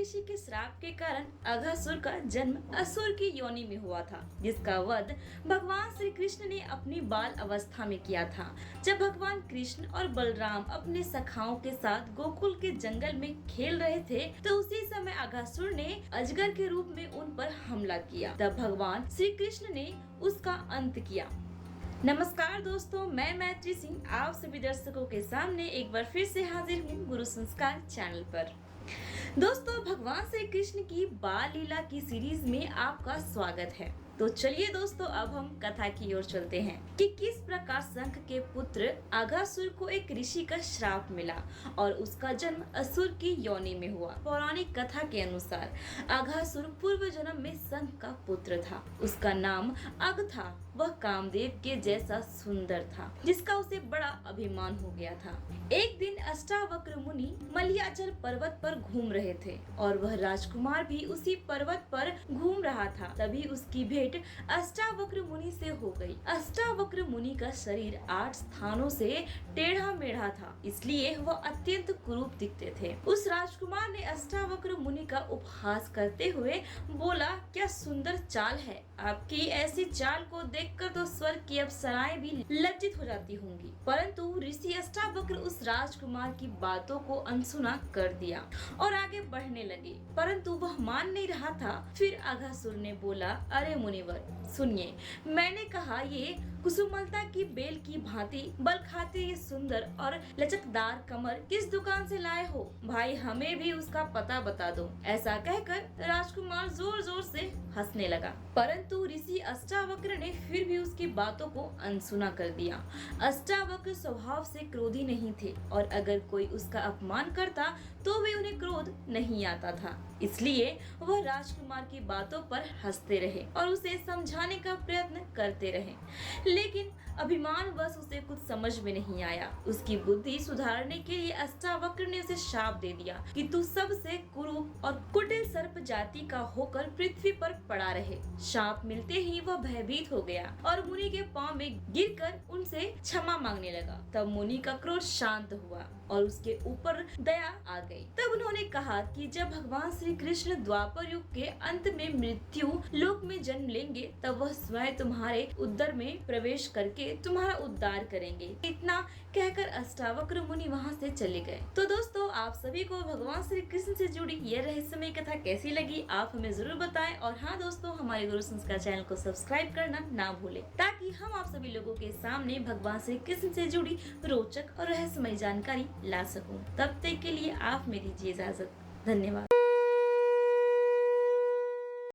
ऋषि के श्राप के कारण अघासुर का जन्म असुर की योनि में हुआ था, जिसका वध भगवान श्री कृष्ण ने अपनी बाल अवस्था में किया था। जब भगवान कृष्ण और बलराम अपने सखाओं के साथ गोकुल के जंगल में खेल रहे थे, तो उसी समय अघासुर ने अजगर के रूप में उन पर हमला किया। तब भगवान श्री कृष्ण ने उसका अंत किया। नमस्कार दोस्तों, मैं मैत्री सिंह आप सभी दर्शकों के सामने एक बार फिर से हाजिर हूँ गुरु संस्कार चैनल पर। दोस्तों, भगवान श्री कृष्ण की बाल लीला की सीरीज में आपका स्वागत है। तो चलिए दोस्तों, अब हम कथा की ओर चलते हैं कि किस प्रकार शंख के पुत्र अघासुर को एक ऋषि का श्राप मिला और उसका जन्म असुर की योनि में हुआ। पौराणिक कथा के अनुसार अघासुर पूर्व जन्म में शंख का पुत्र था। उसका नाम अघ था। वह कामदेव के जैसा सुंदर था, जिसका उसे बड़ा अभिमान हो गया था। एक दिन अष्टावक्र मुनि मलयाचल पर्वत पर घूम रहे थे और वह राजकुमार भी उसी पर्वत पर घूम रहा था। तभी उसकी भेंट अष्टावक्र मुनि से हो गई। अष्टावक्र मुनि का शरीर 8 स्थानों से टेढ़ा मेढ़ा था, इसलिए वह अत्यंत कुरूप दिखते थे। उस राजकुमार ने अष्टावक्र मुनि का उपहास करते हुए बोला, क्या सुंदर चाल है। आपकी ऐसी चाल को देखकर तो स्वर्ग की अप्सराएं भी लज्जित हो जाती होंगी। परंतु ऋषि अष्टावक्र उस राजकुमार की बातों को अनसुना कर दिया और आगे बढ़ने लगे, परंतु वह मान नहीं रहा था। फिर अघासुर ने बोला, अरे मुनिवर सुनिए, मैंने कहा ये कुसुमलता की बेल की भांति बल खाते ये सुंदर और लचकदार कमर किस दुकान से लाए हो? भाई हमें भी उसका पता बता दो। ऐसा कहकर राजकुमार जोर जोर से हंसने लगा, परंतु ऋषि अष्टावक्र ने फिर भी उसकी बातों को अनसुना कर दिया। अष्टावक्र स्वभाव से क्रोधी नहीं थे और अगर कोई उसका अपमान करता तो भी उन्हें क्रोध नहीं आता था, इसलिए वह राजकुमार की बातों पर हंसते रहे और उसे समझाने का प्रयत्न करते रहे, लेकिन अभिमानवश उसे कुछ समझ में नहीं आया। उसकी बुद्धि सुधारने के लिए अष्टावक्र ने उसे शाप दे दिया कि तू सबसे कुरूप और कुटिल सर्प जाति का होकर पृथ्वी पर पड़ा रहे। शाप मिलते ही वह भयभीत हो गया और मुनि के पांव में गिरकर उनसे क्षमा मांगने लगा। तब मुनि का क्रोध शांत हुआ और उसके ऊपर दया आ गई। तब उन्होंने कहा कि जब भगवान श्री कृष्ण द्वापर युग के अंत में मृत्यु लोक में जन्म लेंगे, तब वह स्वयं तुम्हारे उदर में प्रवेश करके तुम्हारा उद्धार करेंगे। इतना कहकर अष्टावक्र मुनि वहाँ से चले गए। तो दोस्तों, आप सभी को भगवान श्री कृष्ण से जुड़ी यह रहस्यमय कथा कैसी लगी, आप हमें जरूर बताएं। और हाँ दोस्तों, हमारे गुरु संस्कार चैनल को सब्सक्राइब करना ना भूलें, ताकि हम आप सभी लोगों के सामने भगवान श्री कृष्ण से जुड़ी रोचक और रहस्यमय जानकारी ला सकूं। तब तक के लिए आप मेरी दीजिए इजाजत। धन्यवाद।